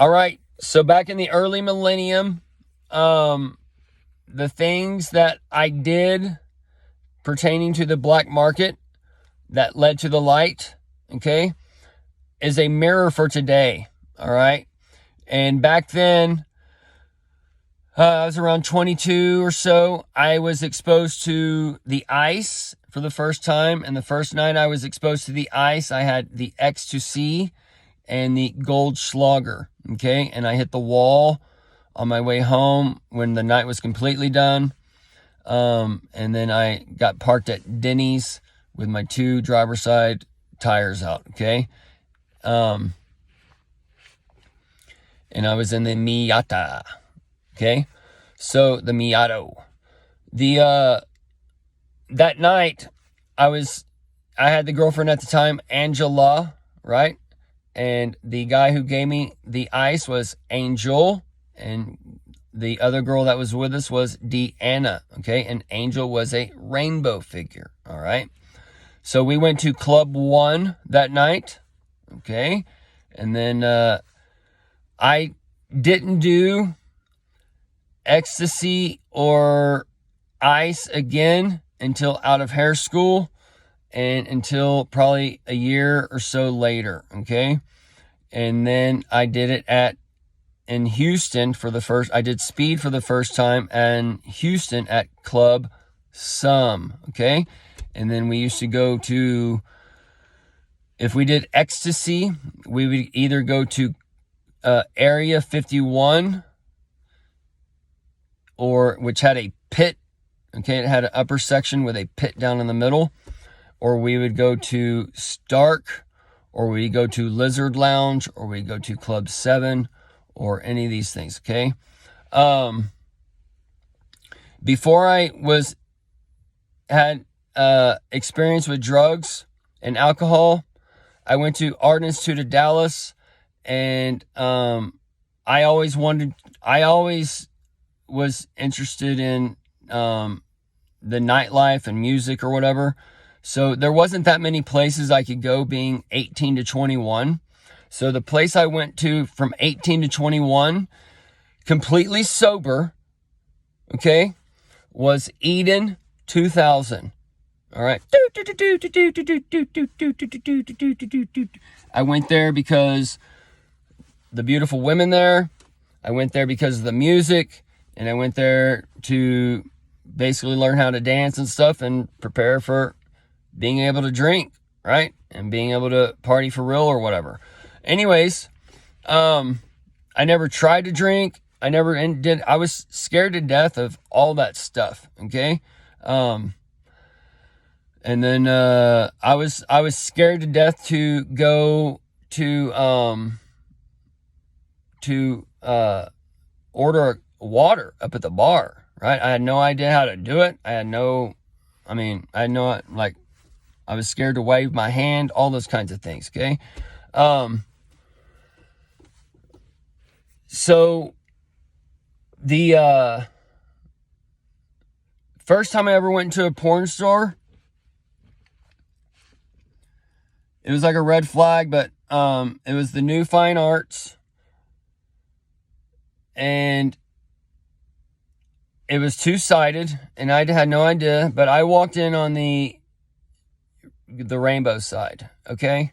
All right. So back in the early millennium, the things that I did pertaining to the black market that led to the light, okay, is a mirror for today. All right. And back then, I was around 22 or so. I was exposed to the ice for the first time. And the first night I was exposed to the ice, I had the Ecstasy and the Goldschlager. Okay. And I hit the wall on my way home when the night was completely done. And then I got parked at Denny's with my 2 driver's side tires out. Okay. And I was in the Miata. Okay. So the Miato, that night I had the girlfriend at the time, Angela, right? And the guy who gave me the ice was Angel. And the other girl that was with us was Deanna. Okay. And Angel was a rainbow figure. All right. So we went to Club 1 that night. Okay. And then, I didn't do ecstasy or ice again until out of hair school and until probably a year or so later. Okay. And then I did it in Houston I did speed for the first time in Houston at Club Some. Okay. And then we used to go to, if we did ecstasy, we would either go to Area 51, which had a pit. Okay, it had an upper section with a pit down in the middle. Or we would go to Stark, or we go to Lizard Lounge, or we go to Club 7, or any of these things. Okay. Before I had experience with drugs and alcohol, I went to Art Institute of Dallas. And I always was interested in the nightlife and music or whatever. So there wasn't that many places I could go being 18 to 21. So the place I went to from 18 to 21, completely sober, okay, was Eden 2000. All right. I went there because the beautiful women there. I went there because of the music, and I went there to basically learn how to dance and stuff and prepare for being able to drink, right? And being able to party for real or whatever. Anyways, I never tried to drink. I was scared to death of all that stuff. Okay. And then, I was scared to death to go to order water up at the bar, right? I had no idea how to do it. I was scared to wave my hand, all those kinds of things. Okay. So the, first time I ever went to a porn store, it was like a red flag, but, it was the New Fine Arts. And it was 2-sided, and I had no idea, but I walked in on the rainbow side, okay?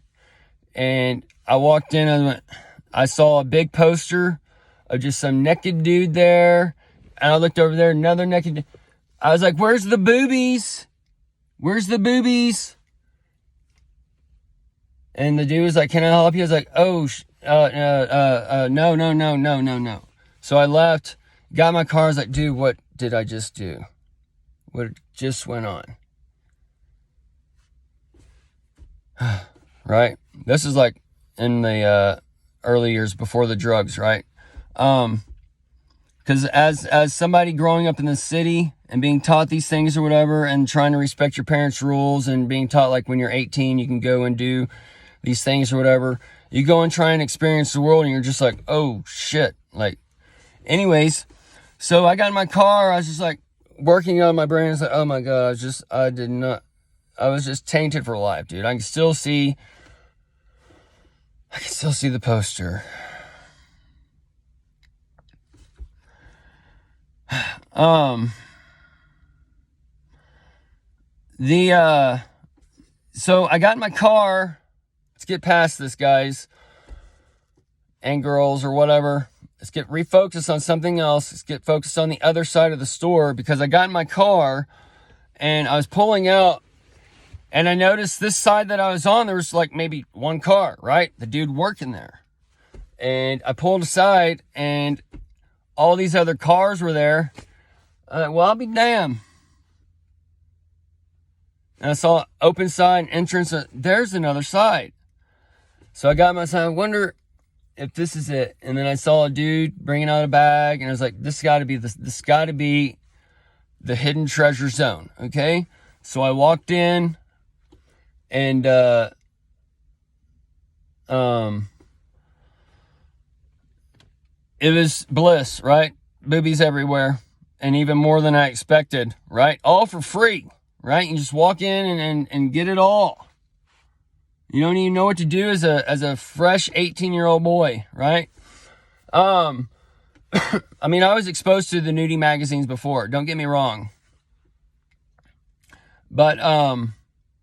And I walked in and I saw a big poster of just some naked dude there, and I looked over there, another naked dude. I was like, where's the boobies? Where's the boobies? And the dude was like, can I help you? I was like, no. So I left, got my car. I was like, dude, what did I just do? What just went on? Right? This is like in the early years before the drugs, right? Because as somebody growing up in the city and being taught these things or whatever, and trying to respect your parents' rules, and being taught like when you're 18, you can go and do these things or whatever. You go and try and experience the world, and you're just like, oh shit. Like, anyways, so I got in my car. I was just like working on my brain. I was like, oh my God, I was just tainted for life, dude. I can still see the poster. So I got in my car. Let's get past this, guys and girls or whatever. Let's get refocused on something else. Let's get focused on the other side of the store, because I got in my car and I was pulling out, and I noticed this side that I was on, there was like maybe one car, right? The dude working there. And I pulled aside and all these other cars were there. Well, I'll be damned. And I saw open side, entrance. There's another side. So I got my side. I wonder if this is it. And then I saw a dude bringing out a bag, and I was like, this got to be the hidden treasure zone. Okay. So I walked in, and, it was bliss, right? Boobies everywhere. And even more than I expected, right? All for free, right? You just walk in and get it all. You don't even know what to do as a fresh 18-year-old boy, right? I mean, I was exposed to the nudie magazines before, don't get me wrong. But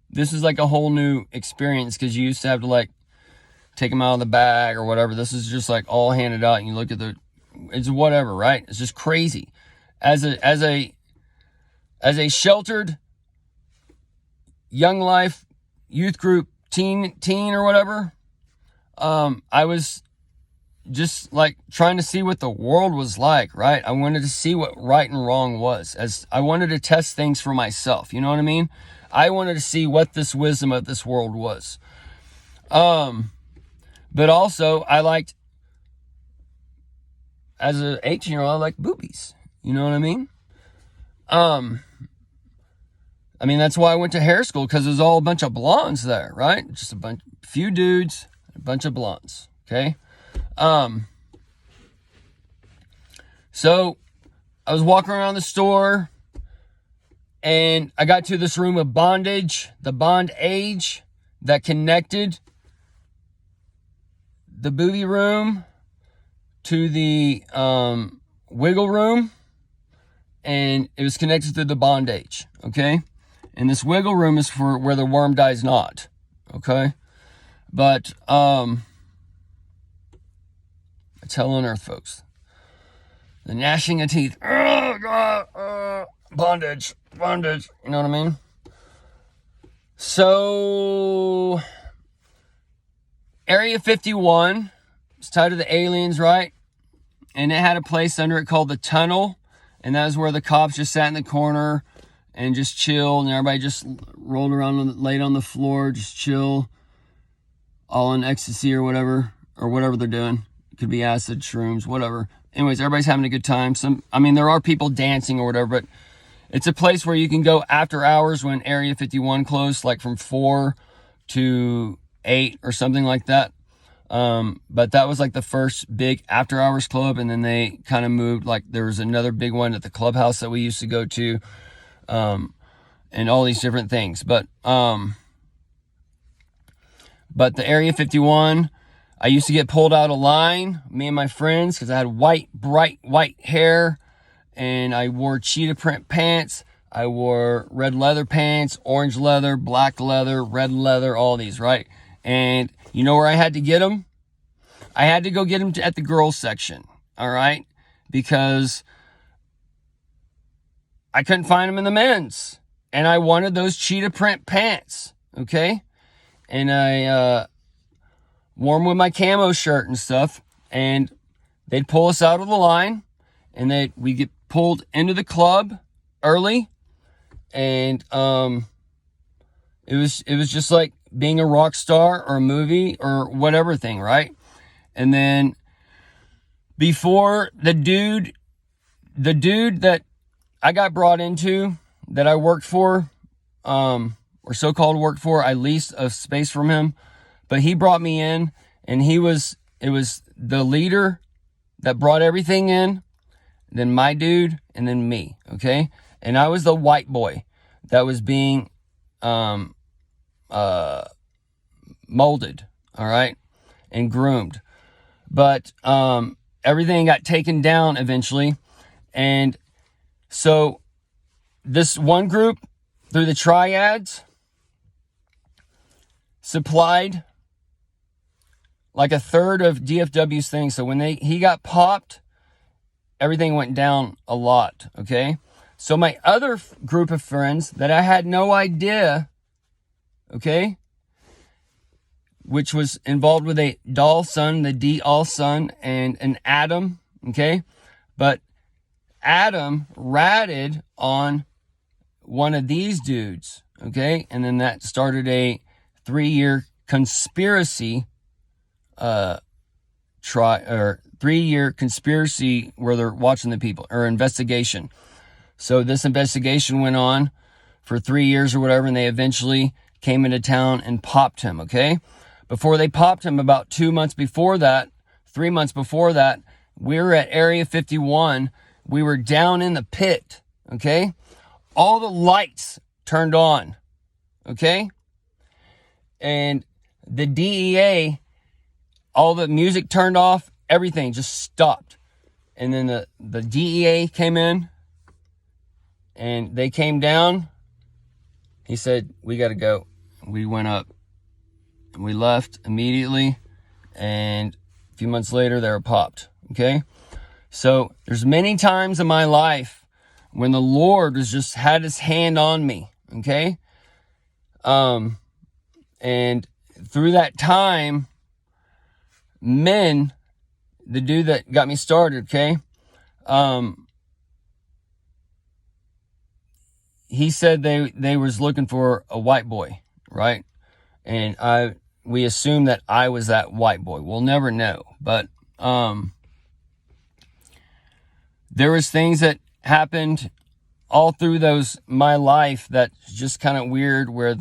this is like a whole new experience, because you used to have to like take them out of the bag or whatever. This is just like all handed out, and you look at it's whatever, right? It's just crazy. As a sheltered young life youth group teen or whatever, I was just like trying to see what the world was like, right? I wanted to see what right and wrong was, as I wanted to test things for myself. You know what I mean? I wanted to see what this wisdom of this world was. But also I liked, as an 18-year-old, I liked boobies. You know what I mean? I mean, that's why I went to hair school, because there's all a bunch of blondes there, right? Just few dudes, a bunch of blondes. Okay. So I was walking around the store, and I got to this room of bondage, the bondage that connected the booby room to the wiggle room, and it was connected through the bondage. Okay. And this wiggle room is for where the worm dies not. Okay. But it's hell on earth, folks. The gnashing of teeth. Bondage. You know what I mean? So Area 51 is tied to the aliens, right? And it had a place under it called the Tunnel. And that was where the cops just sat in the corner and just chilled. And everybody just rolled around, laid on the floor, just chill. All in ecstasy or whatever they're doing. It could be acid, shrooms, whatever. Anyways, everybody's having a good time. There are people dancing or whatever, but it's a place where you can go after hours when Area 51 closed, like from 4 to 8 or something like that. But that was like the first big after hours club, and then they kind of moved, like there was another big one at the clubhouse that we used to go to, and all these different things. But the Area 51, I used to get pulled out of line, me and my friends, because I had bright white hair, and I wore cheetah print pants. I wore red leather pants, orange leather, black leather, red leather, all these, right? And you know where I had to get them? I had to go get them at the girls section, all right? Because I couldn't find them in the men's. And I wanted those cheetah print pants, okay? And I wore them with my camo shirt and stuff. And they'd pull us out of the line. And we'd get pulled into the club early. And it was just like being a rock star or a movie or whatever thing, right? And then before the dude that I got brought into, that I worked for, or so-called worked for, I leased a space from him, but he brought me in, and it was the leader that brought everything in, then my dude, and then me, okay? And I was the white boy that was being molded, all right, and groomed. But everything got taken down eventually, and So this one group, through the triads, supplied like a third of DFW's things. So when he got popped, everything went down a lot, okay? So my other group of friends that I had no idea, okay, which was involved with a doll son, the D-all son, and an Adam, okay? But Adam ratted on one of these dudes, okay? And then that started a 3-year conspiracy, 3-year conspiracy where they're watching the people, or investigation. So this investigation went on for 3 years or whatever, and they eventually came into town and popped him, okay? Before they popped him, about 2 months before that, 3 months before that, we were at Area 51. We were down in the pit, okay? All the lights turned on, okay? And the DEA, all the music turned off, everything just stopped. And then the DEA came in, and they came down. He said, we got to go. We went up. We left immediately, and a few months later, they were popped, okay? So there's many times in my life when the Lord has just had his hand on me, okay? And through that time, the dude that got me started, okay? He said they was looking for a white boy, right? And we assumed that I was that white boy. We'll never know. But there was things that happened all through my life that's just kind of weird, with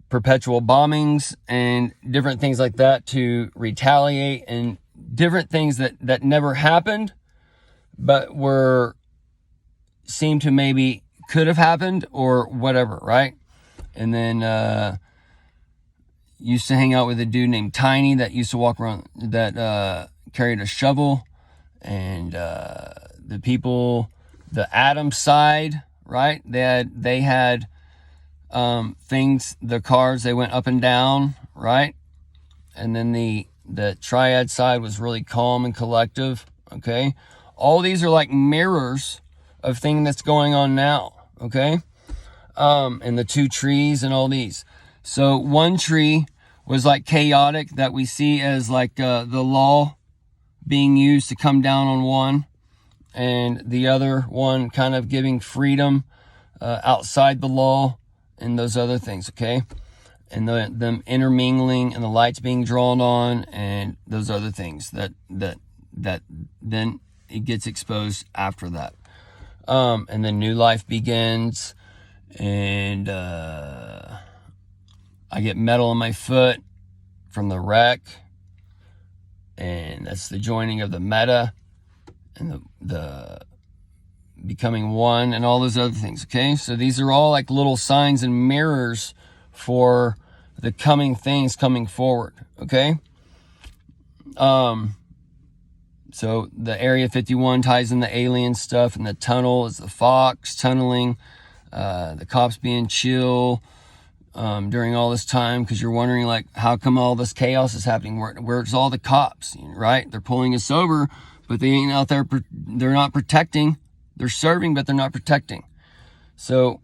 perpetual bombings and different things like that to retaliate, and different things that never happened, but seemed to maybe could have happened or whatever, right? And then used to hang out with a dude named Tiny that used to walk around, that carried a shovel. And the people, the Adam side, right? They had things, the cars, they went up and down, right? And then the triad side was really calm and collective, okay? All these are like mirrors of things that's going on now, okay? And the two trees and all these. So one tree was like chaotic, that we see as like the law being used to come down on one, and the other one kind of giving freedom outside the law and those other things, okay? And them intermingling and the lights being drawn on and those other things that then it gets exposed after that. And then new life begins, and I get metal in my foot from the wreck, and that's the joining of the meta and the becoming one and all those other things, okay? So these are all like little signs and mirrors for the coming things coming forward, okay? So the Area 51 ties in the alien stuff, and the tunnel is the Fox tunneling, the cops being chill during all this time, because you're wondering, like, how come all this chaos is happening? Where's all the cops, right? They're pulling us over, but they ain't out there. They're not protecting. They're serving, but they're not protecting. So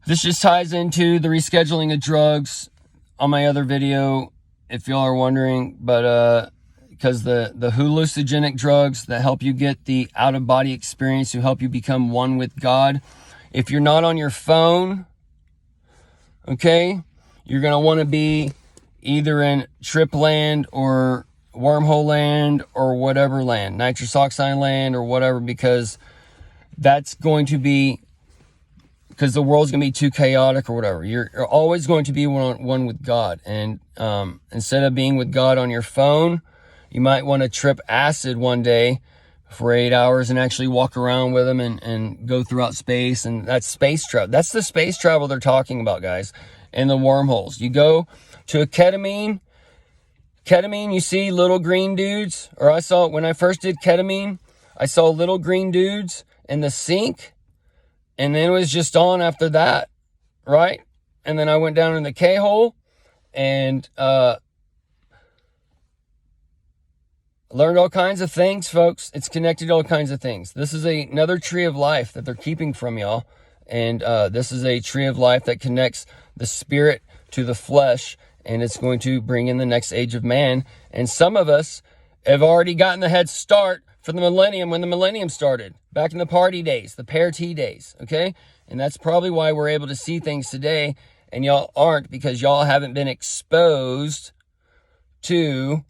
this just ties into the rescheduling of drugs on my other video, if y'all are wondering. But because the hallucinogenic drugs that help you get the out-of-body experience, to help you become one with God. If you're not on your phone, okay, you're going to want to be either in Trip Land or Wormhole Land or whatever land, nitrous oxide land or whatever, because that's going to be, because the world's going to be too chaotic or whatever. You're always going to be one with God. And instead of being with God on your phone, you might want to trip acid one day for 8 hours and actually walk around with him and go throughout space. And that's space travel. That's the space travel they're talking about, guys, and the wormholes. You go to a ketamine, Ketamine, you see little green dudes, or I saw, when I first did ketamine, I saw little green dudes in the sink, and then it was just on after that, right? And then I went down in the K-hole and learned all kinds of things, folks. It's connected to all kinds of things. This is another tree of life that they're keeping from y'all. And this is a tree of life that connects the spirit to the flesh, and it's going to bring in the next age of man. And some of us have already gotten the head start for the millennium when the millennium started, back in the PairT days, the PairT days, okay? And that's probably why we're able to see things today, and y'all aren't, because y'all haven't been exposed to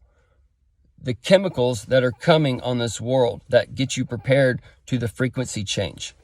the chemicals that are coming on this world that get you prepared to the frequency change.